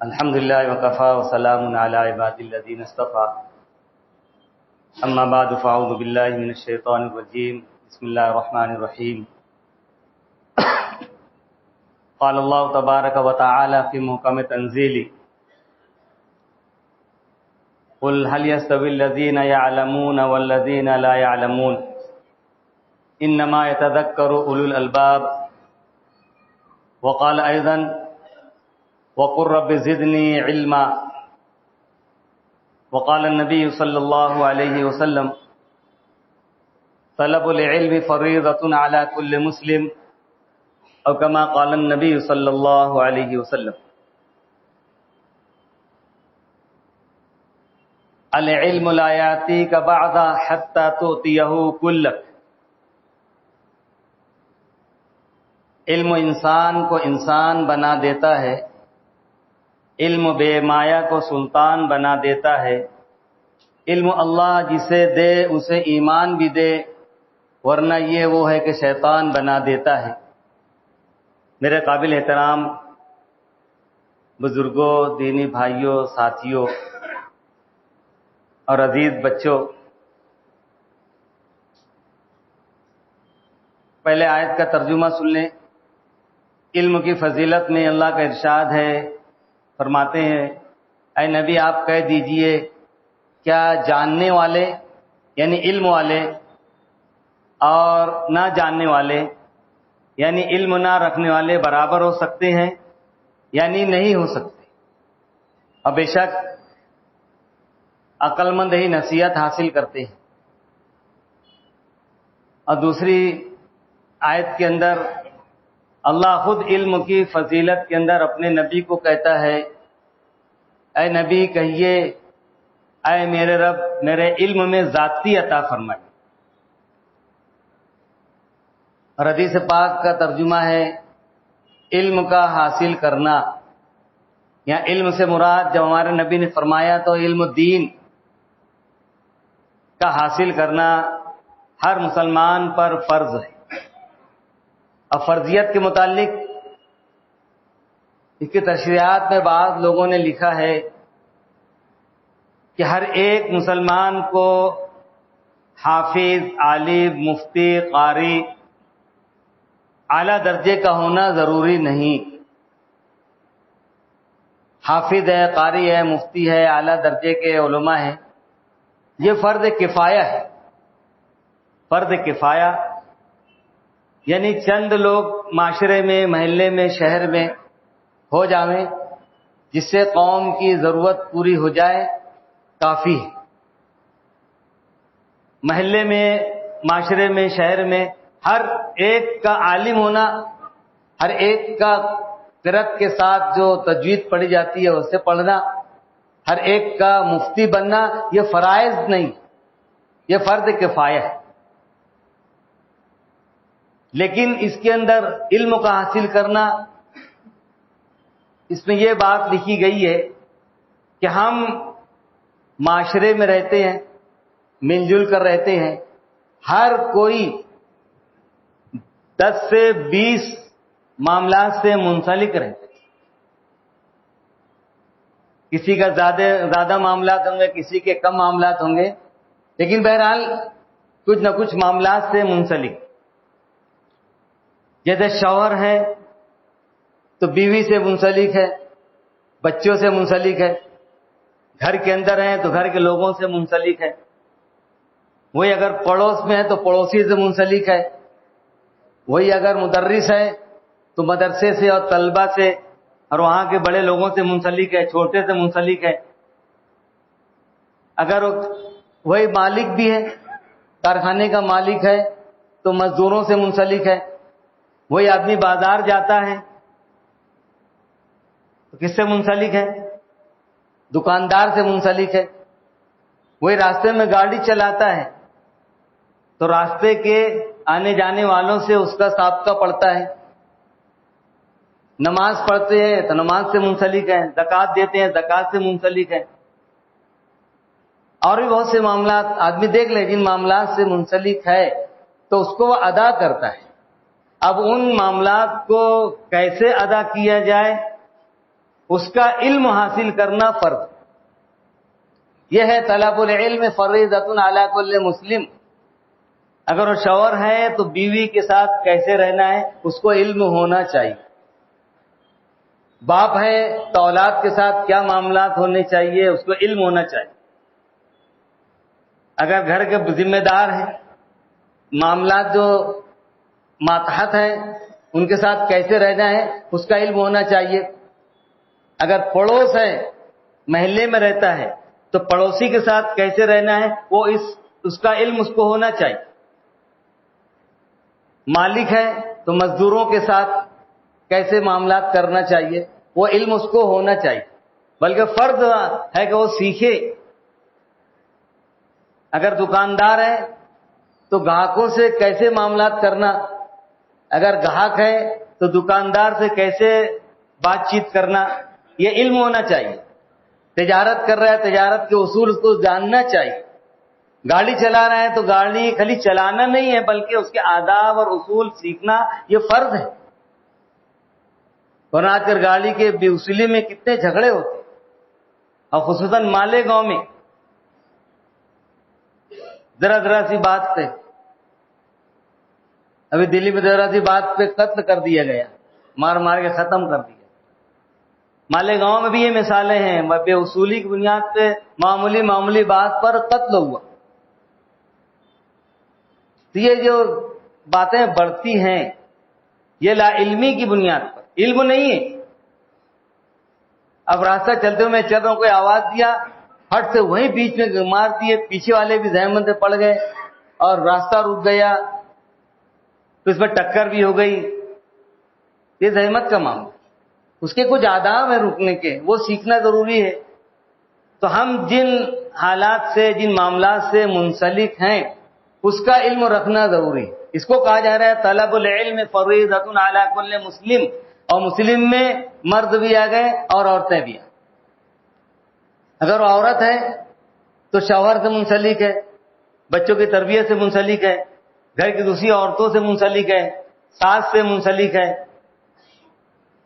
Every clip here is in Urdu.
الحمد لله وكفى وسلام على عباد الذين اصطفى أما بعد فأعوذ بالله من الشيطان الرجيم بسم الله الرحمن الرحيم قال الله تبارك وتعالى في محكم تنزيله قل هل يستوي الذين يعلمون والذين لا يعلمون إنما يتذكر أولو الألباب وقال أيضا وقل رب زدني علما وقال النبي صلى الله عليه وسلم طلب العلم فريضة على كل مسلم أو كما قال النبي صلى الله عليه وسلم العلم لا يأتيك بعد حتى تؤتيه كلك علم انسان کو انسان بنا دیتا ہے، علم بے مایا کو سلطان بنا دیتا ہے، علم اللہ جسے دے اسے ایمان بھی دے، ورنہ یہ وہ ہے کہ شیطان بنا دیتا ہے۔ میرے قابل احترام بزرگوں، دینی بھائیوں، ساتھیوں اور عزیز بچوں، پہلے آیت کا ترجمہ سن لیں۔ علم کی فضیلت میں اللہ کا ارشاد ہے، فرماتے ہیں اے نبی آپ کہہ دیجئے کیا جاننے والے یعنی علم والے اور نہ جاننے والے یعنی علم نہ رکھنے والے برابر ہو سکتے ہیں؟ یعنی نہیں ہو سکتے، اور بے شک عقل مند ہی نصیحت حاصل کرتے ہیں۔ اور دوسری آیت کے اندر اللہ خود علم کی فضیلت کے اندر اپنے نبی کو کہتا ہے اے نبی کہیے اے میرے رب میرے علم میں ذاتی عطا فرمائے۔ اور حدیث پاک کا ترجمہ ہے علم کا حاصل کرنا، یا علم سے مراد جب ہمارے نبی نے فرمایا تو علم دین کا حاصل کرنا ہر مسلمان پر فرض ہے۔ اور فرضیت کے متعلق اس کی تشریحات میں بعض لوگوں نے لکھا ہے کہ ہر ایک مسلمان کو حافظ، عالم، مفتی، قاری اعلیٰ درجے کا ہونا ضروری نہیں۔ حافظ ہے، قاری ہے، مفتی ہے، اعلیٰ درجے کے علماء ہیں، یہ فرض کفایہ ہے۔ فرض کفایہ یعنی چند لوگ معاشرے میں، محلے میں، شہر میں ہو جاویں جس سے قوم کی ضرورت پوری ہو جائے، کافی ہے۔ محلے میں، معاشرے میں، شہر میں ہر ایک کا عالم ہونا، ہر ایک کا قرأت کے ساتھ جو تجوید پڑھی جاتی ہے اسے پڑھنا، ہر ایک کا مفتی بننا، یہ فرائض نہیں، یہ فرض کفایہ ہے۔ لیکن اس کے اندر علم کا حاصل کرنا، اس میں یہ بات لکھی گئی ہے کہ ہم معاشرے میں رہتے ہیں، مل جل کر رہتے ہیں، ہر کوئی 10 سے 20 معاملات سے منسلک رہتے ہیں۔ کسی کا زیادہ معاملات ہوں گے، کسی کے کم معاملات ہوں گے، لیکن بہرحال کچھ نہ کچھ معاملات سے منسلک۔ جیسے شوہر ہے تو بیوی سے منسلک ہے، بچوں سے منسلک ہے، گھر کے اندر ہیں تو گھر کے لوگوں سے منسلک ہے، وہی اگر پڑوس میں ہے تو پڑوسی سے منسلک ہے، وہی اگر مدرس ہے تو مدرسے سے اور طلبہ سے اور وہاں کے بڑے لوگوں سے منسلک ہے، چھوٹے سے منسلک ہے۔ اگر وہی مالک بھی ہے، کارخانے کا مالک ہے تو مزدوروں سے منسلک ہے، وہی آدمی بازار جاتا ہے تو کس سے منسلک ہے؟ دکاندار سے منسلک ہے۔ وہی راستے میں گاڑی چلاتا ہے تو راستے کے آنے جانے والوں سے اس کا ضابطہ پڑتا ہے۔ نماز پڑھتے ہیں تو نماز سے منسلک ہے، زکوٰۃ دیتے ہیں زکوٰۃ سے منسلک ہے، اور بھی بہت سے معاملات آدمی دیکھ لے جن معاملات سے منسلک ہے تو اس کو وہ ادا کرتا ہے۔ اب ان معاملات کو کیسے ادا کیا جائے اس کا علم حاصل کرنا فرض. یہ ہے طلب العلم فریضۃ علی کل مسلم. اگر وہ شوہر ہے تو بیوی کے ساتھ کیسے رہنا ہے اس کو علم ہونا چاہیے. باپ ہے تو اولاد کے ساتھ کیا معاملات ہونے چاہیے اس کو علم ہونا چاہیے. اگر گھر کے ذمہ دار ہیں، معاملات جو ماتحت ہیں ان کے ساتھ کیسے رہنا ہے اس کا علم ہونا چاہیے. اگر پڑوس ہے، محلے میں رہتا ہے تو پڑوسی کے ساتھ کیسے رہنا ہے وہ اس کا علم اس کو ہونا چاہیے. مالک ہے تو مزدوروں کے ساتھ کیسے معاملات کرنا چاہیے وہ علم اس کو ہونا چاہیے، بلکہ فرض ہے کہ وہ سیکھے. اگر دکاندار ہے تو گاہکوں سے کیسے معاملات کرنا، اگر گاہک ہے تو دکاندار سے کیسے بات چیت کرنا یہ علم ہونا چاہیے. تجارت کر رہا ہے تجارت کے اصول اس کو جاننا چاہیے. گاڑی چلا رہا ہے تو گاڑی خالی چلانا نہیں ہے بلکہ اس کے آداب اور اصول سیکھنا یہ فرض ہے. ورنہ آج کل گاڑی کے بے اصولی میں کتنے جھگڑے ہوتے ہیں، اور خصوصاً مالیگاؤں میں ذرا سی بات پہ، ابھی دلی میں ذرا سی بات پہ قتل کر دیا گیا، مار کے ختم کر دیا. مالیگاؤں میں بھی یہ مثالیں ہیں، بے اصولی کی بنیاد پہ معمولی بات پر قتل ہوا. تو یہ جو باتیں بڑھتی ہیں یہ لا علمی کی بنیاد پر، علم نہیں ہے. اب راستہ چلتے ہوئے میں چل رہا ہوں، کوئی آواز دیا ہٹ سے وہیں بیچ میں مار دیے، پیچھے والے بھی زحمت سے پڑ گئے اور راستہ رک گیا تو اس میں ٹکر بھی ہو گئی. یہ زحمت کا معاملہ، اس کے کچھ آداب ہیں رکنے کے، وہ سیکھنا ضروری ہے. تو ہم جن حالات سے جن معاملات سے منسلک ہیں اس کا علم رکھنا ضروری ہے. اس کو کہا جا رہا ہے طلب العلم فریضۃ علی کل مسلم، اور مسلم میں مرد بھی آ گئے اور عورتیں بھی آ گئیں. اگر وہ عورت ہے تو شوہر سے منسلک ہے، بچوں کی تربیت سے منسلک ہے، گھر کی دوسری عورتوں سے منسلک ہے، ساس سے منسلک ہے.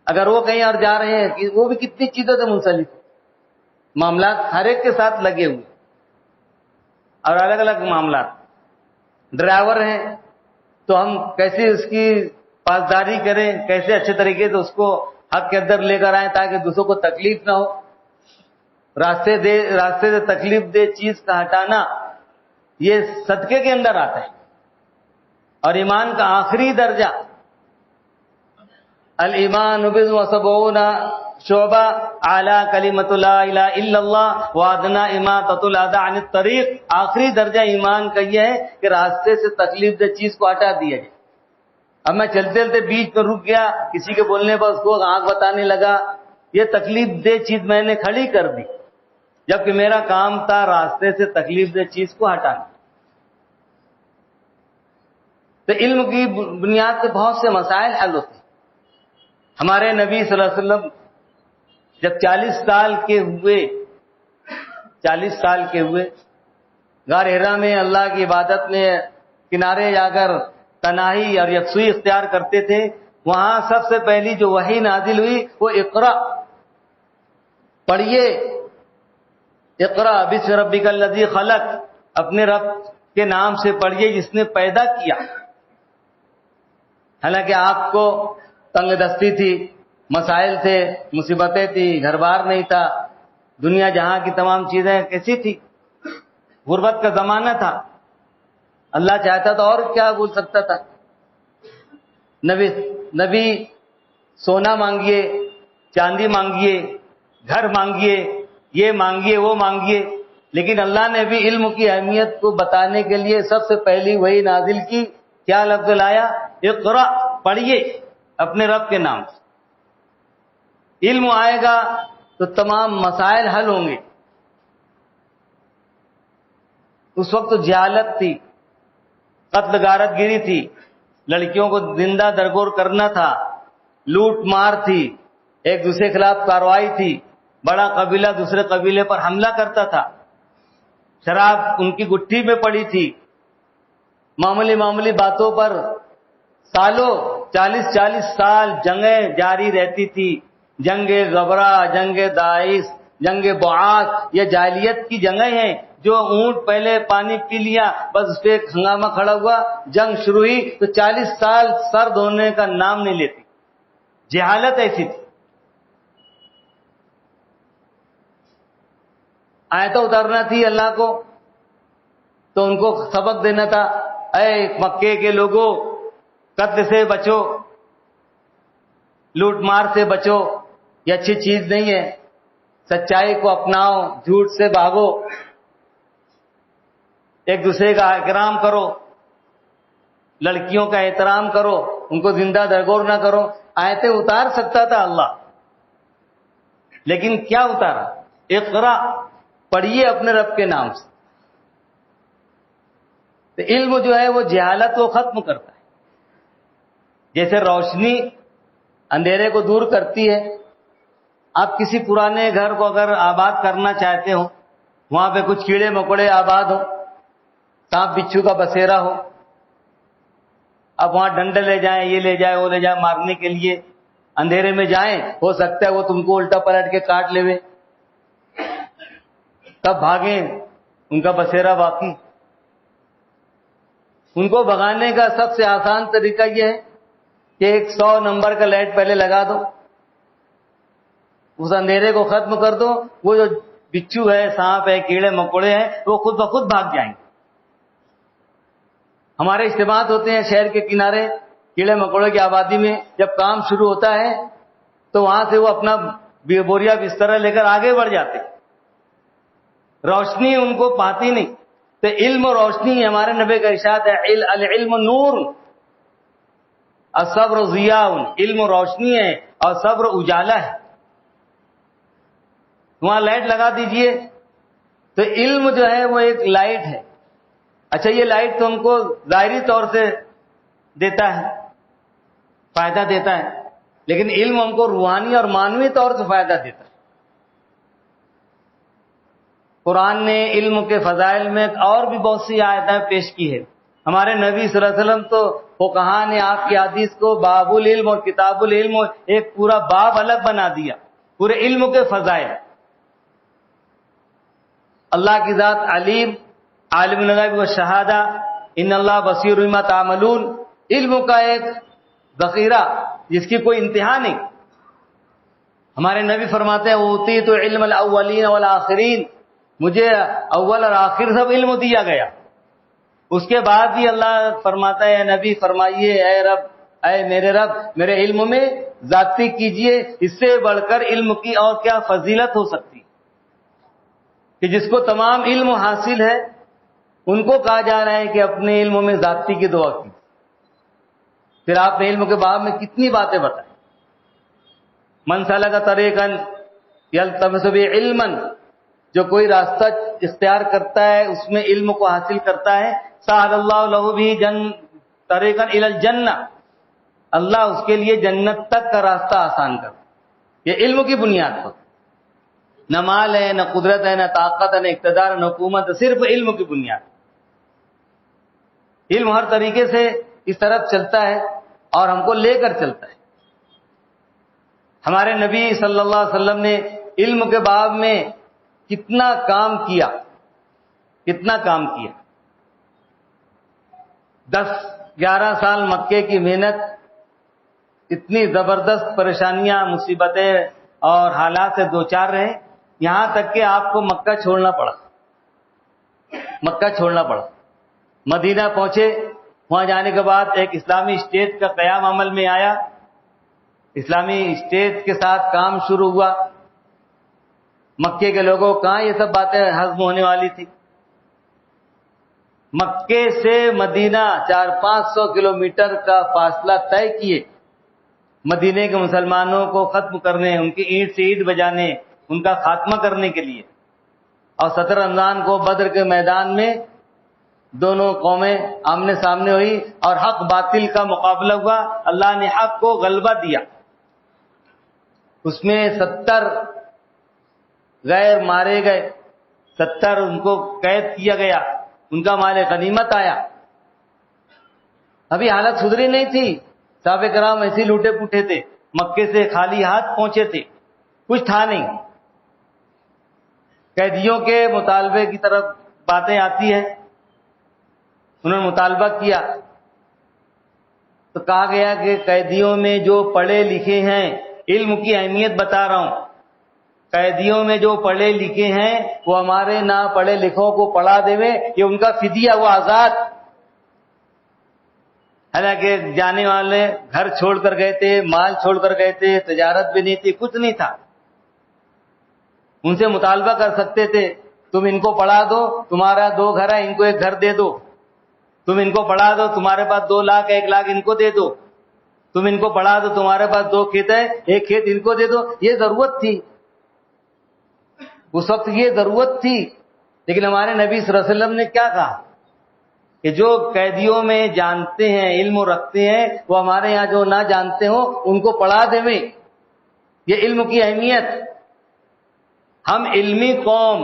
اگر وہ کہیں اور جا رہے ہیں وہ بھی کتنی چیزوں سے منسلک ہے. معاملات ہر ایک کے ساتھ لگے ہوئے اور الگ الگ معاملات. ڈرائیور ہیں تو ہم کیسے اس کی پاسداری کریں، کیسے اچھے طریقے سے اس کو حق کے اندر لے کر آئیں تاکہ دوسروں کو تکلیف نہ ہو. راستے سے تکلیف دہ چیز کا ہٹانا یہ صدقے کے اندر آتا ہے. اور ایمان کا آخری درجہ الایمان بضع وسبعون شعبہ اعلی کلمۃ لا الہ الا اللہ وادنا اماطۃ الاذى عن الطریق. آخری درجہ ایمان کا یہ ہے کہ راستے سے تکلیف دہ چیز کو ہٹا دیا جائے. اب میں چلتے بیچ میں رک گیا، کسی کے بولنے پر اس کو آنکھ بتانے لگا، یہ تکلیف دہ چیز میں نے کھڑی کر دی، جبکہ میرا کام تھا راستے سے تکلیف دہ چیز کو ہٹانا. تو علم کی بنیاد پہ بہت سے مسائل حل ہوتے ہیں. ہمارے نبی صلی اللہ علیہ وسلم جب 40 سال کے ہوئے غار حرا میں اللہ کی عبادت میں کنارے جا کر تنہائی اور یکسوئی اختیار کرتے تھے، وہاں سب سے پہلی جو وحی نازل ہوئی وہ اقرا، پڑھیے، اقرا بسم ربک الذی خلق، اپنے رب کے نام سے پڑھیے جس نے پیدا کیا. حالانکہ آپ کو تنگ دستی تھی، مسائل تھے، مصیبتیں تھی، گھر بار نہیں تھا، دنیا جہاں کی تمام چیزیں کیسی تھی، غربت کا زمانہ تھا. اللہ چاہتا تو اور کیا بول سکتا تھا. نبی سونا مانگیے، چاندی مانگیے، گھر مانگیے، یہ مانگیے وہ مانگیے، لیکن اللہ نے بھی علم کی اہمیت کو بتانے کے لیے سب سے پہلی وہی نازل کی. کیا لفظ لایا؟ اقرا، پڑھیے اپنے رب کے نام سے. علم آئے گا تو تمام مسائل حل ہوں گے. اس وقت تو جہالت تھی، قتل غارت گیری تھی، لڑکیوں کو زندہ درگور کرنا تھا، لوٹ مار تھی، ایک دوسرے کے خلاف کارروائی تھی، بڑا قبیلہ دوسرے قبیلے پر حملہ کرتا تھا، شراب ان کی گٹھی میں پڑی تھی، معمولی باتوں پر سالوں 40 سال جنگیں جاری رہتی تھی. جنگ غبرہ، جنگ داعش، جنگ بعاث، یہ جاہلیت کی جنگیں ہیں جو اونٹ پہلے پانی پی لیا، بس اس پہ ایک ہنگامہ کھڑا ہوا، جنگ شروع ہوئی تو 40 سال سر دھونے کا نام نہیں لیتی. جہالت ایسی تھی. آیتیں اتارنا تھی اللہ کو تو ان کو سبق دینا تھا، اے مکے کے لوگوں، قتل سے بچو، لوٹ مار سے بچو، یہ اچھی چیز نہیں ہے، سچائی کو اپناؤ، جھوٹ سے بھاگو، ایک دوسرے کا احترام کرو، لڑکیوں کا احترام کرو، ان کو زندہ درگور نہ کرو. آیتیں اتار سکتا تھا اللہ، لیکن کیا اتارا؟ اقرا، پڑھیے اپنے رب کے نام سے. تو علم جو ہے وہ جہالت کو ختم کرتا ہے. جیسے روشنی اندھیرے کو دور کرتی ہے. آپ کسی پرانے گھر کو اگر آباد کرنا چاہتے ہو، وہاں پہ کچھ کیڑے مکوڑے آباد ہو، سانپ بچھو کا بسیرا ہو، اب وہاں ڈنڈے لے جائیں، یہ لے جائیں، وہ لے جائیں مارنے کے لیے، اندھیرے میں جائیں، ہو سکتا ہے وہ تم کو الٹا پلٹ کے کاٹ لے، تب بھاگیں، ان کا بسیرا باقی. ان کو بھگانے کا سب سے آسان طریقہ یہ ہے کہ ایک 100 نمبر کا لائٹ پہلے لگا دو، اس اندھیرے کو ختم کر دو، وہ جو بچھو ہے، سانپ ہے، کیڑے مکوڑے ہیں، وہ خود بخود بھاگ جائیں گے. ہمارے اجتماعات ہوتے ہیں شہر کے کنارے کیڑے مکوڑے کی آبادی میں، جب کام شروع ہوتا ہے تو وہاں سے وہ اپنا بوریا بستر لے کر آگے بڑھ جاتے. روشنی ان کو پاتی نہیں. تو علم و روشنی، ہمارے نبی کا ارشاد ہے، العلم نور الصبر ضیاء. علم و روشنی ہے اور صبر اجالا ہے. وہاں لائٹ لگا دیجئے. تو علم جو ہے وہ ایک لائٹ ہے. اچھا، یہ لائٹ تو ہم کو ظاہری طور سے دیتا ہے، فائدہ دیتا ہے، لیکن علم ہم کو روحانی اور معنوی طور سے فائدہ دیتا ہے. قرآن نے علم کے فضائل میں اور بھی بہت سی آیتیں پیش کی ہے. ہمارے نبی صلی اللہ علیہ وسلم تو فقہا نے آپ کی حدیث کو باب العلم اور کتاب العلم ایک پورا باب الگ بنا دیا، پورے علم کے فضائل. اللہ کی ذات علیم، عالم الغیب و شہادہ، ان اللہ بصیر بما تعملون. علم کا ایک ذخیرہ جس کی کوئی انتہا نہیں. ہمارے نبی فرماتے ہیں اوتیت علم الاولین والآخرین، مجھے اول اور آخر سب علم دیا گیا. اس کے بعد بھی اللہ فرماتا ہے، نبی فرمائیے، اے رب، اے میرے رب، میرے علم میں ذاتی کیجئے. اس سے بڑھ کر علم کی اور کیا فضیلت ہو سکتی کہ جس کو تمام علم حاصل ہے ان کو کہا جا رہا ہے کہ اپنے علم میں ذاتی کی دعا کی. پھر آپ نے علم کے باب میں کتنی باتیں بتائیں. من سلک طریقا یلتمس به علما، جو کوئی راستہ اختیار کرتا ہے اس میں علم کو حاصل کرتا ہے، سہل اللہ لہ به طریقا الی الجنہ، اللہ اس کے لیے جنت تک کا راستہ آسان کرتا. یہ علم کی بنیاد پر. نہ مال ہے، نہ قدرت ہے، نہ طاقت ہے، نہ اقتدار، نہ حکومت، صرف علم کی بنیاد. علم ہر طریقے سے اس طرف چلتا ہے اور ہم کو لے کر چلتا ہے. ہمارے نبی صلی اللہ علیہ وسلم نے علم کے باب میں کتنا کام کیا، کتنا کام کیا. 10-11 سال مکے کی محنت، اتنی زبردست پریشانیاں، مصیبتیں اور حالات سے دوچار رہے، یہاں تک کہ آپ کو مکہ چھوڑنا پڑا. مکہ چھوڑنا پڑا. مدینہ پہنچے. وہاں جانے کے بعد ایک اسلامی اسٹیٹ کا قیام عمل میں آیا. اسلامی اسٹیٹ کے ساتھ کام شروع ہوا. مکے کے لوگوں کہاں یہ سب باتیں ہضم ہونے والی تھی. مکے سے مدینہ 400-500 کلومیٹر کا فاصلہ طے کیے مدینے کے مسلمانوں کو ختم کرنے، ان کی اینٹ سے اینٹ بجانے، ان کا خاتمہ کرنے کے لیے. اور 17 رمضان کو بدر کے میدان میں دونوں قومیں آمنے سامنے ہوئی اور حق باطل کا مقابلہ ہوا. اللہ نے حق کو غلبہ دیا. اس میں 70 غیر مارے گئے، 70 ان کو قید کیا گیا، ان کا مال غنیمت آیا. ابھی حالت سدھری نہیں تھی. صحابہ کرام ایسے لوٹے پوٹے تھے. مکے سے خالی ہاتھ پہنچے تھے، کچھ تھا نہیں. قیدیوں کے مطالبے کی طرف باتیں آتی ہیں، انہوں نے مطالبہ کیا تو کہا گیا کہ قیدیوں میں جو پڑھے لکھے ہیں، علم کی اہمیت بتا رہا ہوں، قیدیوں میں جو پڑھے لکھے ہیں وہ ہمارے نہ پڑھے لکھوں کو پڑھا دیوے، یہ ان کا فدیہ، وہ آزاد. حالانکہ جانے والے گھر چھوڑ کر گئے تھے، مال چھوڑ کر گئے تھے، تجارت بھی نہیں تھی، کچھ نہیں تھا. ان سے مطالبہ کر سکتے تھے تم ان کو پڑھا دو، تمہارا 2 گھر ہے، ان کو 1 گھر دے دو. تم ان کو پڑھا دو، تمہارے پاس 2 لاکھ 1 لاکھ ان کو دے دو. تم ان کو پڑھا دو، تمہارے پاس 2 کھیت ہے، 1 کھیت ان کو دے دو. یہ ضرورت تھی، اس وقت یہ ضرورت تھی. لیکن ہمارے نبی صلی اللہ علیہ وسلم نے کیا کہا کہ جو قیدیوں میں جانتے ہیں، علم رکھتے ہیں، وہ ہمارے یہاں جو نہ جانتے ہوں ان کو پڑھا دیں. یہ علم کی اہمیت. ہم علمی قوم،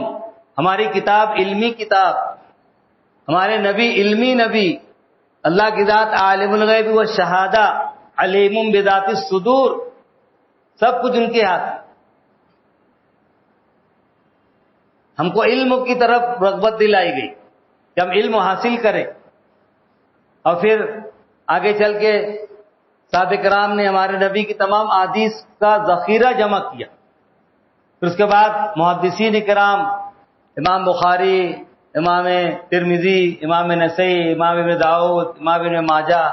ہماری کتاب علمی کتاب، ہمارے نبی علمی نبی. اللہ کی ذات عالم الغیب والشہادہ، علیم بذات الصدور، سب کچھ ان کے ہاتھ. ہم کو علم کی طرف رغبت دلائی گئی کہ ہم علم حاصل کریں. اور پھر آگے چل کے صحابہ کرام نے ہمارے نبی کی تمام احادیث کا ذخیرہ جمع کیا. پھر اس کے بعد محدثین کرام، امام بخاری، امام ترمذی، امام نسائی، امام ابن داؤد، امام ابن ماجہ،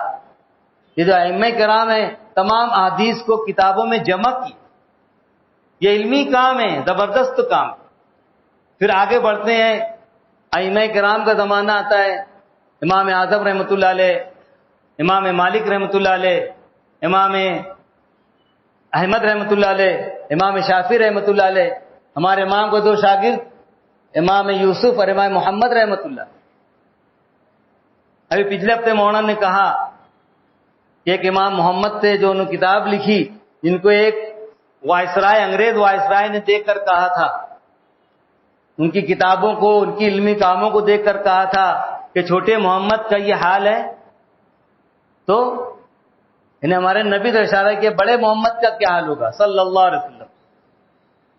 یہ جو ائمہ کرام ہیں تمام احادیث کو کتابوں میں جمع کی. یہ علمی کام ہے، زبردست کام. پھر آگے بڑھتے ہیں، ائمہ کرام کا زمانہ آتا ہے. امام اعظم رحمۃ اللہ علیہ، امام مالک رحمۃ اللہ علیہ، امام احمد رحمۃ اللہ علیہ، امام شافعی رحمۃ اللہ علیہ. ہمارے امام کو 2 شاگرد، امام یوسف اور امام محمد رحمۃ اللہ. ابھی پچھلے ہفتے مولانا نے کہا کہ ایک امام محمد تھے جو انہوں نے کتاب لکھی، جن کو ایک وائسرائے، انگریز وائسرائے نے دیکھ کر کہا تھا، ان کی کتابوں کو، ان کی علمی کاموں کو دیکھ کر کہا تھا کہ چھوٹے محمد کا یہ حال ہے. تو انہیں ہمارے نبی سے اشارہ کیا، بڑے محمد کا کیا حال ہوگا صلی اللہ علیہ وسلم.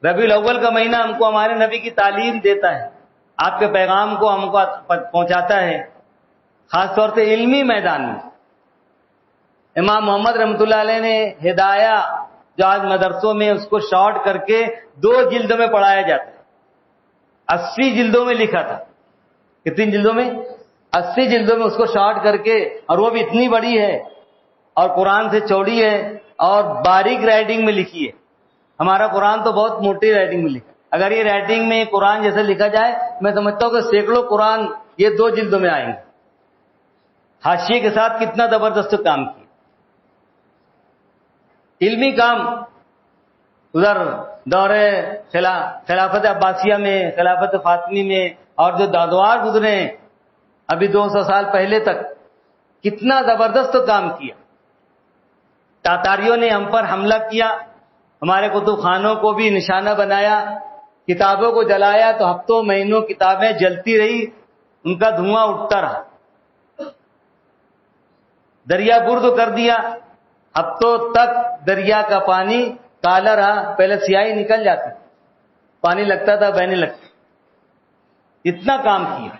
ربیع الاول کا مہینہ ہم کو ہمارے نبی کی تعلیم دیتا ہے، آپ کے پیغام کو ہم کو پہنچاتا ہے، خاص طور سے علمی میدان میں. امام محمد رحمۃ اللہ علیہ نے ہدایہ، جو آج مدرسوں میں اس کو شارٹ کر کے 2 جلد میں پڑھایا جاتا ہے، 80 جلدوں میں لکھا تھا. کتنی جلدوں میں؟ 80 جلدوں میں اس کو شارٹ کر کے، اور وہ بھی اتنی بڑی ہے اور قرآن سے چوڑی ہے اور باریک رائٹنگ میں لکھی ہے. ہمارا قرآن تو بہت موٹی رائٹنگ میں لکھا. اگر یہ رائٹنگ میں قرآن جیسے لکھا جائے، میں سمجھتا ہوں کہ سینکڑوں قرآن یہ 2 جلدوں میں آئیں گے. حاشیے کے ساتھ کتنا زبردست کام کیا، علمی کام. ادھر دور خلافت عباسیہ میں، خلافت فاطمی میں، اور جو دادوار گزرے ہیں ابھی 200 سال پہلے تک، کتنا زبردست کام کیا. تاتاریوں نے ہم پر حملہ کیا، ہمارے کتب خانوں کو بھی نشانہ بنایا، کتابوں کو جلایا تو ہفتوں مہینوں کتابیں جلتی رہی، ان کا دھواں اٹھتا رہا. دریا برد کر دیا، ہفتوں تک دریا کا پانی کالا رہا. پہلے سیاہی نکل جاتی، پانی لگتا تھا، بہنے لگتی. اتنا کام کیا.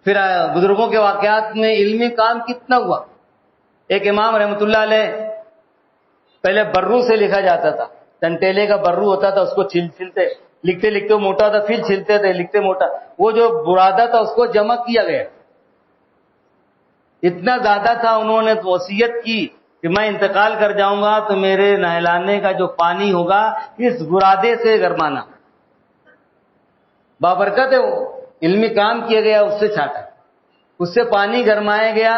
پھر بزرگوں کے واقعات میں علمی کام کتنا ہوا. ایک امام رحمۃ اللہ علیہ، پہلے برو سے لکھا جاتا تھا، ٹنٹیلے کا برو ہوتا تھا، اس کو چھلتے لکھتے لکھتے موٹا تھا، پھر چھلتے تھے لکھتے موٹا. وہ جو برادہ تھا اس کو جمع کیا گیا. اتنا زیادہ تھا، انہوں نے وصیت کی کہ میں انتقال کر جاؤں گا تو میرے نہلانے کا جو پانی ہوگا اس برادے سے گرمانا. بابرکت ہے، وہ علمی کام کیا گیا، اس سے چھاٹا، اس سے پانی گرمایا گیا،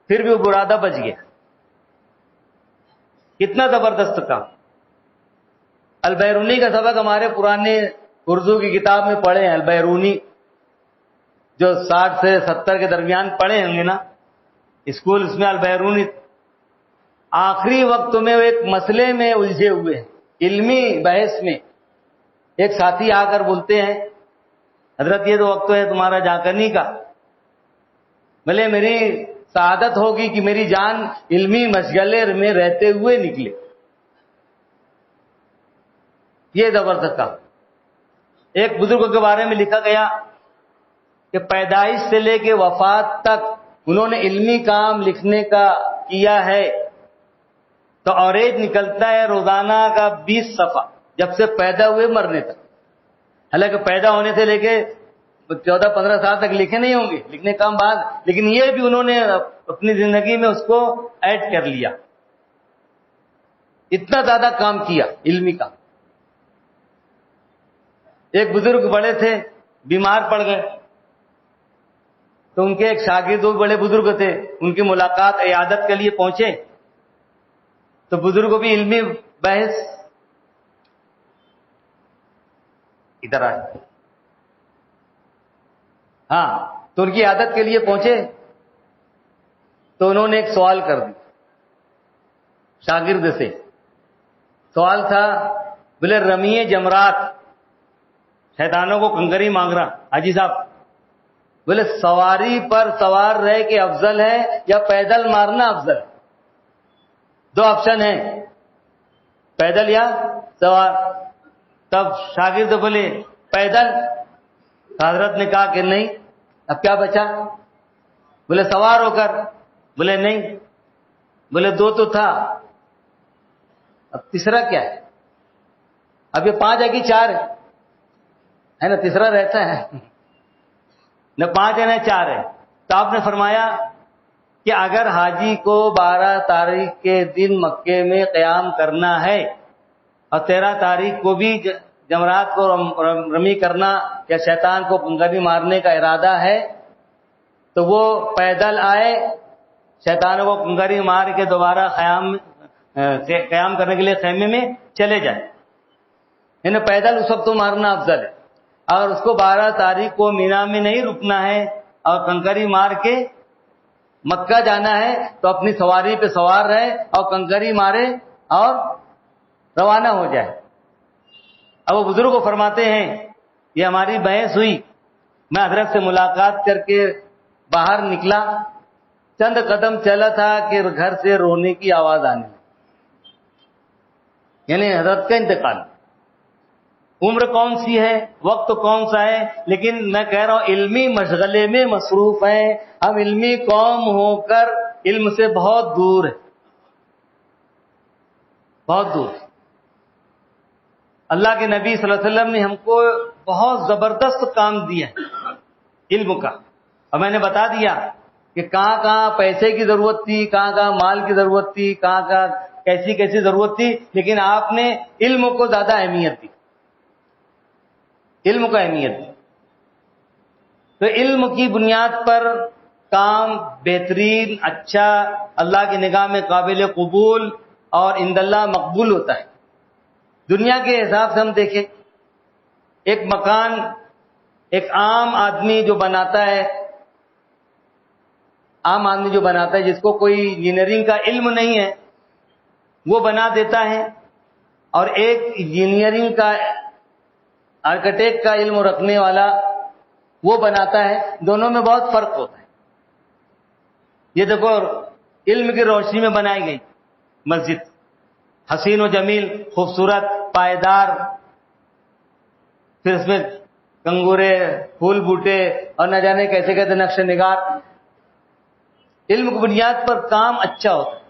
پھر بھی وہ برادہ بچ گیا. کتنا زبردست کام. البیرونی کا سبق ہمارے پرانے اردو کی کتاب میں پڑھے ہیں. البیرونی جو 60 سے 70 کے درمیان پڑھے ہوں گے نا اسکول، اس میں البیرونی آخری وقت میں ایک مسئلے میں الجھے ہوئے ہیں، علمی بحث میں. ایک ساتھی آ کر بولتے ہیں، حضرت یہ تو وقت ہے تمہارا جاکنی کا. بھلے میری سعادت ہوگی کہ میری جان علمی مشغلے میں رہتے ہوئے نکلے. یہ زبردست کام. ایک بزرگ کے بارے میں لکھا گیا کہ پیدائش سے لے کے وفات تک انہوں نے علمی کام لکھنے کا کیا ہے تو اوریج نکلتا ہے روزانہ کا 20 صفحہ، جب سے پیدا ہوئے مرنے تک. حالانکہ پیدا ہونے سے لے کے 14-15 سال تک لکھے نہیں ہوں گے، لکھنے کام بعد، لیکن یہ بھی انہوں نے اپنی زندگی میں اس کو ایڈ کر لیا. اتنا زیادہ کام کیا علمی کام. ایک بزرگ بڑے تھے، بیمار پڑ گئے تو ان کے ایک شاگرد بڑے بزرگ تھے، ان کی ملاقات عیادت کے لیے پہنچے تو بزرگ بھی علمی بحث ادھر آئے. ہاں، تو ان کی عیادت کے لیے پہنچے تو انہوں نے ایک سوال کر دیا شاگرد سے. سوال تھا، بولے رمیے جمرات، شیطانوں کو کنکری مانگ رہا. حاجی صاحب بولے سواری پر سوار رہ کے افضل ہے یا پیدل مارنا افضل ہے؟ 2 آپشن ہیں، پیدل یا سوار. تب شاگرد بولے پیدل. حضرت نے کہا کہ نہیں، اب کیا بچا؟ بولے سوار ہو کر. بولے نہیں. بولے 2 تو تھا، اب تیسرا کیا ہے؟ اب یہ 5 ہے کہ 4 ہے نا، تیسرا رہتا ہے نہ 5 ہے نہ 4 ہے. تو آپ نے فرمایا کہ اگر حاجی کو 12 تاریخ کے دن مکے میں قیام کرنا ہے اور 13 تاریخ کو بھی جمرات کو رمی کرنا یا شیطان کو کنکری مارنے کا ارادہ ہے تو وہ پیدل آئے، شیطانوں کو کنکری مار کے دوبارہ قیام کرنے کے لیے خیمے میں چلے جائیں. یعنی پیدل اس وقت تو مارنا افضل ہے. اگر اس کو 12 تاریخ کو مینا میں نہیں رکنا ہے اور کنکری مار کے مکہ جانا ہے تو اپنی سواری پہ سوار رہے اور کنکری مارے اور روانہ ہو جائے. اب وہ بزرگ کو فرماتے ہیں یہ ہماری بحث ہوئی، میں حضرت سے ملاقات کر کے باہر نکلا، چند قدم چلا تھا کہ گھر سے رونے کی آواز آنے لگی. یعنی حضرت کا انتقال. عمر کون سی ہے، وقت کون سا ہے، لیکن میں کہہ رہا ہوں علمی مشغلے میں مصروف ہیں. ہم علمی قوم ہو کر علم سے بہت دور ہیں، بہت دور. اللہ کے نبی صلی اللہ علیہ وسلم نے ہم کو بہت زبردست کام دیا ہے علم کا. اور میں نے بتا دیا کہ کہاں کہاں پیسے کی ضرورت تھی، کہاں کہاں مال کی ضرورت تھی، کہاں کہاں کیسی کیسی ضرورت تھی، لیکن آپ نے علم کو زیادہ اہمیت دی. علم کو اہمیت دی. تو علم کی بنیاد پر کام بہترین، اچھا، اللہ کی نگاہ میں قابل قبول اور عند اللہ مقبول ہوتا ہے. دنیا کے حساب سے ہم دیکھیں، ایک مکان ایک عام آدمی جو بناتا ہے، عام آدمی جو بناتا ہے جس کو کوئی انجینئرنگ کا علم نہیں ہے وہ بنا دیتا ہے، اور ایک انجینئرنگ کا آرکیٹیکٹ کا علم رکھنے والا وہ بناتا ہے. دونوں میں بہت فرق ہوتا ہے. یہ دیکھو علم کی روشنی میں بنائی گئی مسجد، حسین و جمیل، خوبصورت، پائیدار، پھر اس میں کنگورے، پھول بوٹے اور نہ جانے کیسے کیسے نقش نگار. علم کی بنیاد پر کام اچھا ہوتا ہے.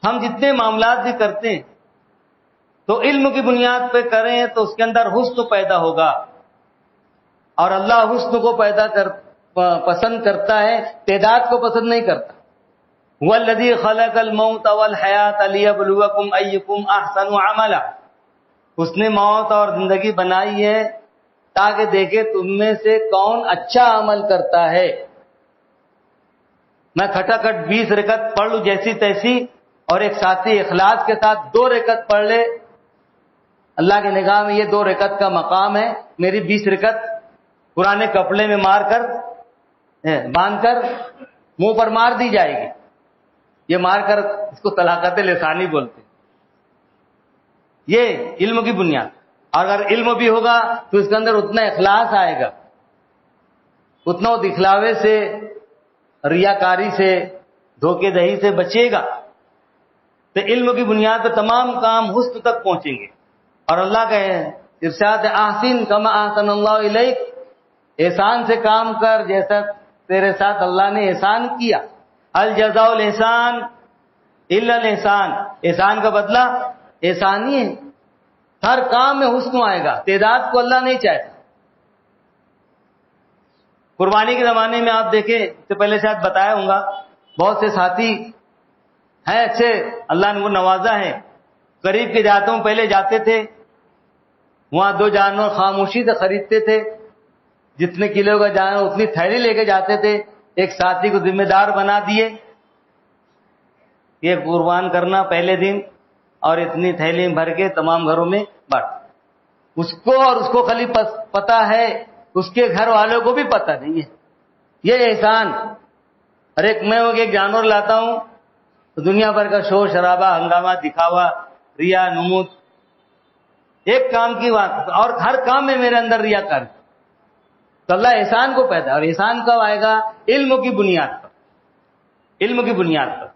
ہم جتنے معاملات بھی کرتے ہیں تو علم کی بنیاد پہ کریں تو اس کے اندر حسن پیدا ہوگا، اور اللہ حسن کو پسند کرتا ہے، تعداد کو پسند نہیں کرتا. وَالَّذِي خَلَقَ الْمَوْتَ وَالْحَيَاةَ لِيَبْلُوَكُمْ أَيُّكُمْ أَحْسَنُ عَمَلًا. اس نے موت اور زندگی بنائی ہے تاکہ دیکھے تم میں سے کون اچھا عمل کرتا ہے. میں کھٹا کھٹ 20 رکعت پڑھ لوں جیسی تیسی، اور ایک ساتھی اخلاص کے ساتھ 2 رکعت پڑھ لے، اللہ کی نگاہ میں یہ 2 رکعت کا مقام ہے. میری 20 رکعت پرانے کپڑے میں باندھ کر منہ پر مار دی جائے گی. یہ مار کر اس کو طلاقت لسانی بولتے ہیں. یہ علم کی بنیاد. اور اگر علم بھی ہوگا تو اس کے اندر اتنا اخلاص آئے گا، اتنا دکھلاوے سے، ریاکاری سے، دھوکے دہی سے بچے گا تو علم کی بنیاد پہ تمام کام حسن تک پہنچیں گے. اور اللہ کا ارشاد احسن کما احسن اللہ الیک، احسان سے کام کر جیسا تیرے ساتھ اللہ نے احسان کیا. الجزاء الاحسان الا الاحسان، احسان کا بدلہ احسان ہی ہے. ہر کام میں حسن آئے گا، تعداد کو اللہ نہیں چاہتا. قربانی کے زمانے میں آپ دیکھیں، اس سے پہلے شاید بتایا ہوں گا، بہت سے ساتھی ہیں اچھے، اللہ نے وہ نوازا ہے. قریب کے دیہاتوں میں پہلے جاتے تھے، وہاں 2 جانور خاموشی سے خریدتے تھے، جتنے کلو کا جانور اتنی تھیلی لے کے جاتے تھے. ایک ساتھی کو ذمہ دار بنا دیے، یہ قربان کرنا پہلے دن، اور اتنی تھیلی بھر کے تمام گھروں میں بانٹ. اس کو خالی پتا ہے، اس کے گھر والوں کو بھی پتا نہیں ہے. یہ احسان. اور میں ایک جانور لاتا ہوں تو دنیا بھر کا شور شرابہ، ہنگامہ، دکھاوا، ریا، نمود، ایک کام کی بات، اور ہر کام میں میرے اندر ریا کر. تو اللہ احسان کو پیدا، اور احسان کب آئے گا؟ علم کی بنیاد پر. علم کی بنیاد پر.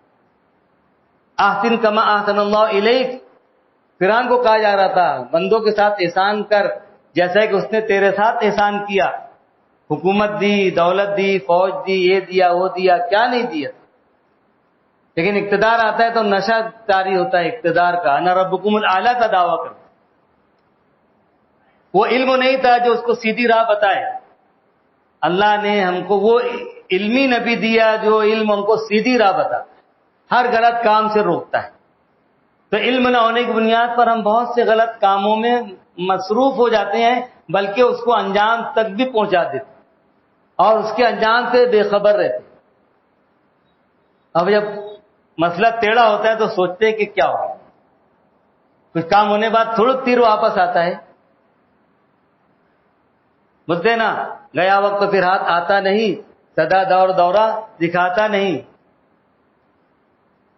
احسن کما احسن اللہ الیک، فرعون کو کہا جا رہا تھا بندوں کے ساتھ احسان کر جیسا کہ اس نے تیرے ساتھ احسان کیا. حکومت دی، دولت دی، فوج دی، یہ دیا وہ دیا، کیا نہیں دیا. لیکن اقتدار آتا ہے تو نشہ طاری ہوتا ہے اقتدار کا. انا ربکم الاعلی کا دعویٰ کر. وہ علم نہیں تھا جو اس کو سیدھی راہ بتائے. اللہ نے ہم کو وہ علمی نبی دیا جو علم ہم کو سیدھی راہ بتا، ہر غلط کام سے روکتا ہے. تو علم نہ ہونے کی بنیاد پر ہم بہت سے غلط کاموں میں مصروف ہو جاتے ہیں، بلکہ اس کو انجام تک بھی پہنچا دیتے اور اس کے انجام سے بے خبر رہتے. اب جب مسئلہ ٹیڑھا ہوتا ہے تو سوچتے ہیں کہ کیا ہو، کچھ کام ہونے بعد تھوڑا تیر واپس آتا ہے. بولتے نا، گیا وقت پھر ہاتھ آتا نہیں، سدا دور دورہ دکھاتا نہیں.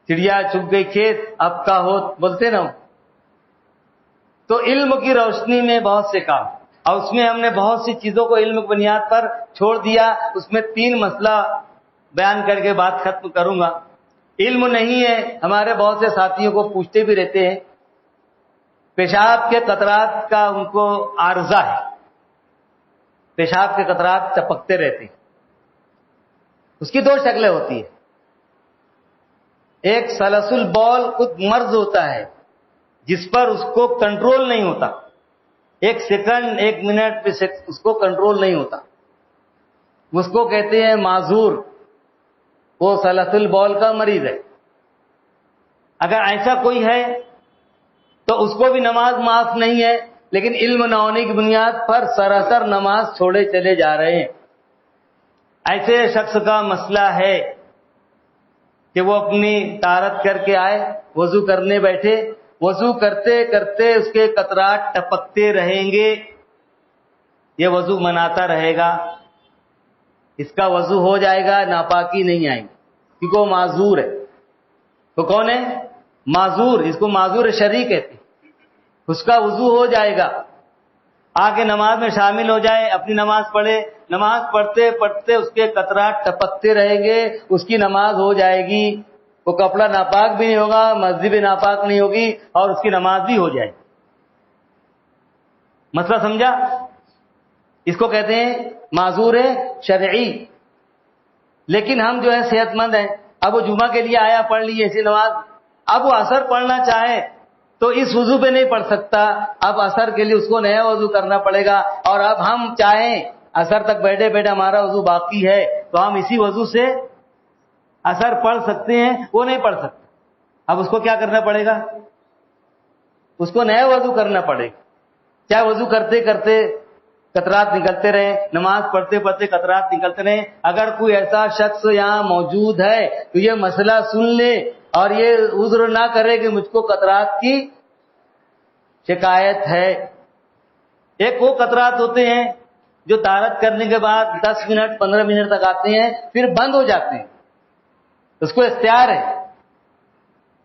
چڑیا چگ گئی کھیت اب کا ہو، بولتے نا. تو علم کی روشنی میں بہت سے کام، اور اس میں ہم نے بہت سی چیزوں کو علم کی بنیاد پر چھوڑ دیا. اس میں 3 مسئلہ بیان کر کے بات ختم کروں گا. علم نہیں ہے. ہمارے بہت سے ساتھیوں کو پوچھتے بھی رہتے ہیں، پیشاب کے قطرات کا ان کو عارضہ ہے، پیشاب کے قطرات ٹپکتے رہتے ہیں. اس کی 2 شکلیں ہوتی ہیں. ایک سلسل بال خود مرض ہوتا ہے جس پر اس کو کنٹرول نہیں ہوتا، 1 سیکنڈ 1 منٹ پہ اس کو کنٹرول نہیں ہوتا، اس کو کہتے ہیں معذور. وہ سلسل بال کا مریض ہے. اگر ایسا کوئی ہے تو اس کو بھی نماز معاف نہیں ہے، لیکن علم نہ ہونے کی بنیاد پر سراسر نماز چھوڑے چلے جا رہے ہیں. ایسے شخص کا مسئلہ ہے کہ وہ اپنی طہارت کر کے آئے، وضو کرنے بیٹھے، وضو کرتے کرتے اس کے قطرات ٹپکتے رہیں گے. یہ وضو مناتا رہے گا، اس کا وضو ہو جائے گا، ناپاکی نہیں آئے گی، کیونکہ وہ معذور ہے. تو کون ہے؟ معذور. اس کو معذور شرعی کہتے ہیں. اس کا وضو ہو جائے گا، آگے نماز میں شامل ہو جائے، اپنی نماز پڑھے، نماز پڑھتے پڑھتے اس کے قطرات ٹپکتے رہیں گے، اس کی نماز ہو جائے گی. وہ کپڑا ناپاک بھی نہیں ہوگا، مسجد بھی ناپاک نہیں ہوگی، اور اس کی نماز بھی ہو جائے گی. مسئلہ سمجھا؟ اس کو کہتے ہیں معذور شرعی. لیکن ہم جو ہے صحت مند ہیں، اب وہ جمعہ کے لیے آیا، پڑھ لی ایسی نماز، اب وہ عصر پڑھنا چاہے تو اس وضو پہ نہیں پڑھ سکتا. اب عصر کے لیے اس کو نیا وضو کرنا پڑے گا. اور اب ہم چاہیں عصر تک بیٹھے بیٹھے ہمارا وضو باقی ہے تو ہم اسی وضو سے عصر پڑھ سکتے ہیں، وہ نہیں پڑھ سکتے. اب اس کو کیا کرنا پڑے گا؟ اس کو نیا وضو کرنا پڑے گا. چاہے وضو کرتے کرتے قطرات نکلتے رہیں، نماز پڑھتے پڑھتے قطرات نکلتے رہیں. اگر کوئی ایسا شخص یہاں موجود ہے تو یہ مسئلہ سن لے اور یہ عذر نہ کرے کہ مجھ کو قطرات کی شکایت ہے. ایک وہ قطرات ہوتے ہیں جو طہارت کرنے کے بعد 10 منٹ 15 منٹ تک آتے ہیں، پھر بند ہو جاتے ہیں. اس کو اختیار ہے،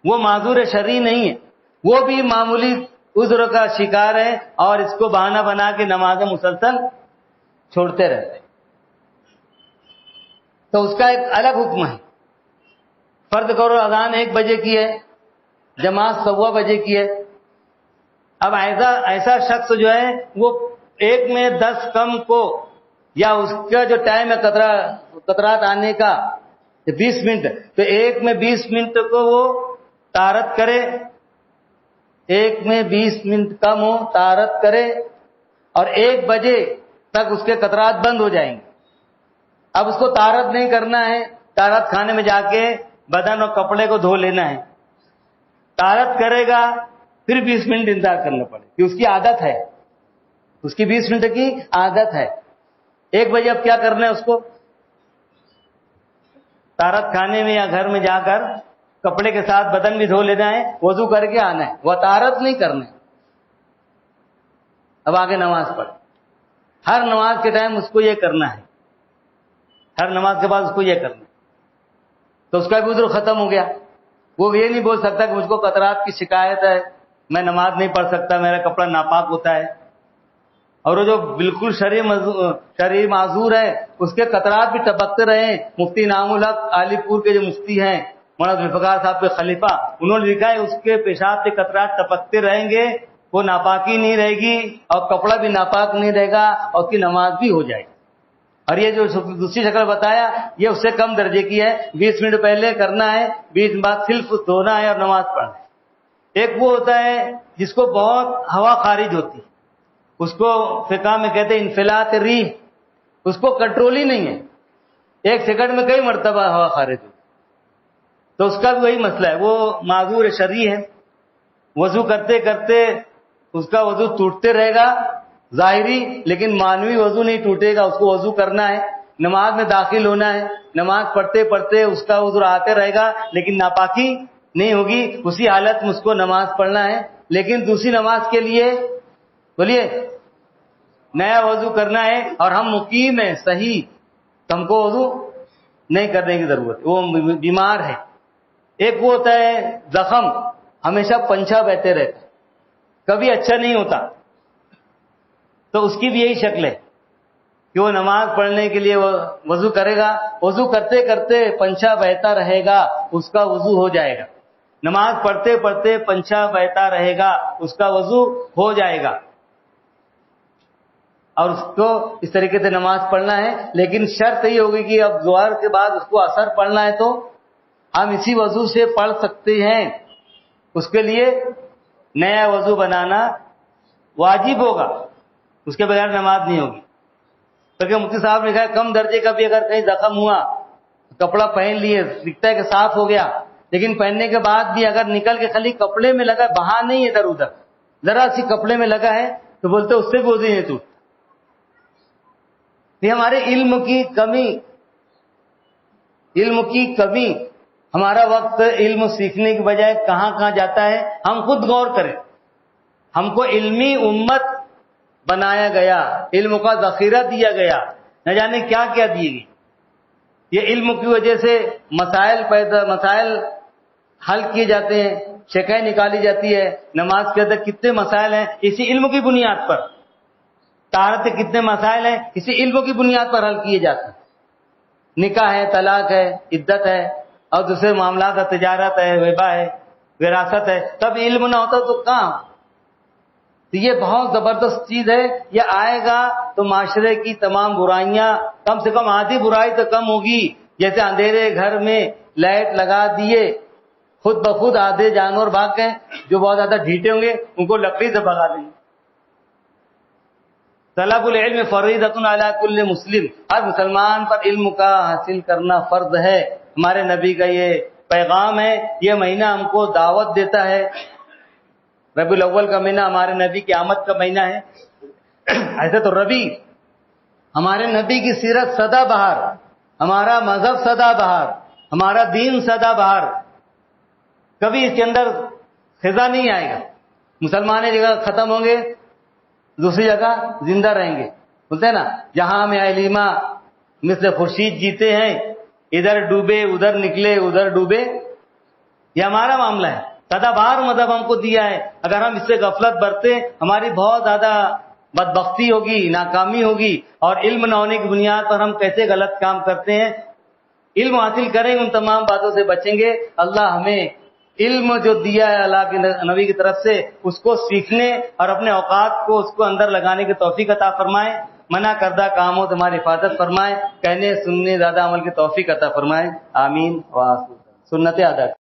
وہ معذور شرعی نہیں ہے، وہ بھی معمولی عذر کا شکار ہے اور اس کو بہانہ بنا کے نمازیں مسلسل چھوڑتے رہتے. تو اس کا ایک الگ حکم ہے. فرض کرو اذان 1 بجے کی ہے، جماعت 1:15 بجے کی ہے. اب ایسا شخص جو ہے وہ 1 میں 10 کم کو، یا اس کا جو ٹائم ہے قطرات آنے کا 20 منٹ، تو 1 میں 20 منٹ کو وہ طہارت کرے، 1 میں 20 منٹ کم ہو طہارت کرے، اور 1 بجے تک اس کے قطرات بند ہو جائیں گے. اب اس کو طہارت نہیں کرنا ہے، طہارت خانے میں جا کے بدن اور کپڑے کو دھو لینا ہے. طہارت کرے گا پھر 20 منٹ انتظار کرنا پڑے کہ اس کی عادت ہے، اس کی 20 منٹ کی عادت ہے. 1 بجے اب کیا کرنا ہے اس کو؟ طہارت خانے میں یا گھر میں جا کر کپڑے کے ساتھ بدن بھی دھو لینا ہے، وضو کر کے آنا ہے، وہ طہارت نہیں کرنا ہے. اب آگے نماز پڑھ. ہر نماز کے ٹائم اس کو یہ کرنا ہے، ہر نماز کے بعد اس کو یہ کرنا ہے، تو اس کا بھی عذر ختم ہو گیا. وہ یہ نہیں بول سکتا کہ مجھ کو قطرات کی شکایت ہے، میں نماز نہیں پڑھ سکتا، میرا کپڑا ناپاک ہوتا ہے. اور وہ جو بالکل شرعی معذور ہے اس کے قطرات بھی ٹپکتے رہے. مفتی انعام الحق علی پور کے جو مفتی ہیں مولانا ذوالفقار صاحب کے خلیفہ، انہوں نے لکھا ہے اس کے پیشاب کے قطرات ٹپکتے رہیں گے، وہ ناپاکی نہیں رہے گی اور کپڑا بھی ناپاک نہیں رہے گا، اور اس کی نماز بھی ہو جائے گی. اور یہ جو دوسری شکل بتایا یہ اس سے کم درجے کی ہے. 20 منٹ پہلے کرنا ہے، 20 منٹ بعد صرف دھونا ہے اور نماز پڑھنا ہے. ایک وہ ہوتا ہے جس کو بہت ہوا خارج ہوتی ہے، اس کو فقہ میں کہتے ہیں انفلات ریح، اس کو کنٹرول ہی نہیں ہے، 1 سیکنڈ میں کئی مرتبہ ہوا خارج ہوتی، تو اس کا بھی وہی مسئلہ ہے. وہ معذور شرعی ہے، وضو کرتے کرتے اس کا وضو ٹوٹتے رہے گا ظاہری، لیکن معنوی وضو نہیں ٹوٹے گا. اس کو وضو کرنا ہے، نماز میں داخل ہونا ہے، نماز پڑھتے پڑھتے اس کا وضو آتے رہے گا لیکن ناپاکی نہیں ہوگی. اسی حالت میں اس کو نماز پڑھنا ہے. لیکن دوسری نماز کے لیے بولیے نیا وضو کرنا ہے، اور ہم مقیم ہیں صحیح، تو ہم کو وضو نہیں کرنے کی ضرورت ہے، وہ بیمار ہے. ایک وہ ہوتا ہے زخم، ہمیشہ پنچا بہتے رہتا، کبھی اچھا نہیں ہوتا، تو اس کی بھی یہی شکل ہے کہ وہ نماز پڑھنے کے لیے وہ وضو کرے گا، وضو کرتے کرتے پنچا بہتا رہے گا، اس کا وضو ہو جائے گا. نماز پڑھتے پڑھتے پنچا بہتا رہے گا، اس کا وضو ہو جائے گا، اور اس کو اس طریقے سے نماز پڑھنا ہے. لیکن شرط یہ ہوگی کہ اب ظہر کے بعد اس کو عصر پڑھنا ہے تو ہم اسی وضو سے پڑھ سکتے ہیں. اس کے لیے نیا وضو بنانا واجب ہوگا، اس کے بغیر نماز نہیں ہوگی. کیونکہ مفتی صاحب نے کہا کم درجے کا بھی اگر کہیں زخم ہوا، کپڑا پہن لیے، دکھتا ہے کہ صاف ہو گیا، لیکن پہننے کے بعد بھی اگر نکل کے خالی کپڑے میں لگا، بہا نہیں ادھر ادھر، ذرا سی کپڑے میں لگا ہے، تو بولتے اس سے بھی وضو نہیں ٹوٹتا. یہ ہمارے علم کی کمی، ہمارا وقت علم سیکھنے کی بجائے کہاں کہاں جاتا ہے. ہم خود غور کریں. ہم کو علمی امت بنایا گیا، علم کا ذخیرہ دیا گیا، نہ جانے کیا کیا دیے گی. یہ علم کی وجہ سے مسائل حل کیے جاتے ہیں، شکایت نکالی جاتی ہے. نماز کے اندر کتنے مسائل ہیں اسی علم کی بنیاد پر، طہارت کے کتنے مسائل ہیں اسی علم کی بنیاد پر حل کیے جاتے ہیں. نکاح ہے، طلاق ہے، عدت ہے، اور دوسرے معاملات ہے، تجارت ہے، وبا ہے، وراثت ہے. تب علم نہ ہوتا تو کہاں. تو یہ بہت زبردست چیز ہے. یہ آئے گا تو معاشرے کی تمام برائیاں کم سے کم آدھی برائی تو کم ہوگی. جیسے اندھیرے گھر میں لائٹ لگا دیے، خود بخود آدھے جانور بھاگ گئے، جو بہت زیادہ ڈھیٹے ہوں گے ان کو لکڑی سے بھگا دیں گے. طلب العلم فریضۃ علی کل مسلم، ہر مسلمان پر علم کا حاصل کرنا فرض ہے. ہمارے نبی کا یہ پیغام ہے. یہ مہینہ ہم کو دعوت دیتا ہے. ربیع الاول کا مہینہ ہمارے نبی کی آمد کا مہینہ ہے. ایسے تو ربیع ہمارے نبی کی سیرت سدا بہار، ہمارا مذہب سدا بہار، ہمارا دین سدا بہار، کبھی اس کے اندر خزاں نہیں آئے گا. مسلمان ایک جگہ ختم ہوں گے، دوسری جگہ زندہ رہیں گے. بولتے ہیں نا جہاں میں علیمہ مثل خورشید جیتے ہیں، ادھر ڈوبے ادھر نکلے، ادھر ڈوبے. یہ ہمارا معاملہ ہے. سدا بہار مذہب ہم کو دیا ہے. اگر ہم اس سے غفلت برتے ہماری بہت زیادہ بدبختی ہوگی، ناکامی ہوگی. اور علم نہ ہونے کی بنیاد پر ہم کیسے غلط کام کرتے ہیں. علم حاصل کریں گے ان تمام باتوں سے بچیں گے. اللہ ہمیں علم جو دیا ہے اللہ کے نبی کی طرف سے اس کو سیکھنے اور اپنے اوقات کو اس کو اندر لگانے کی توفیق عطا فرمائے. منع کردہ کاموں سے ہماری حفاظت فرمائے. کہنے سننے زیادہ عمل کی توفیق عطا فرمائے. آمین. سنت ادا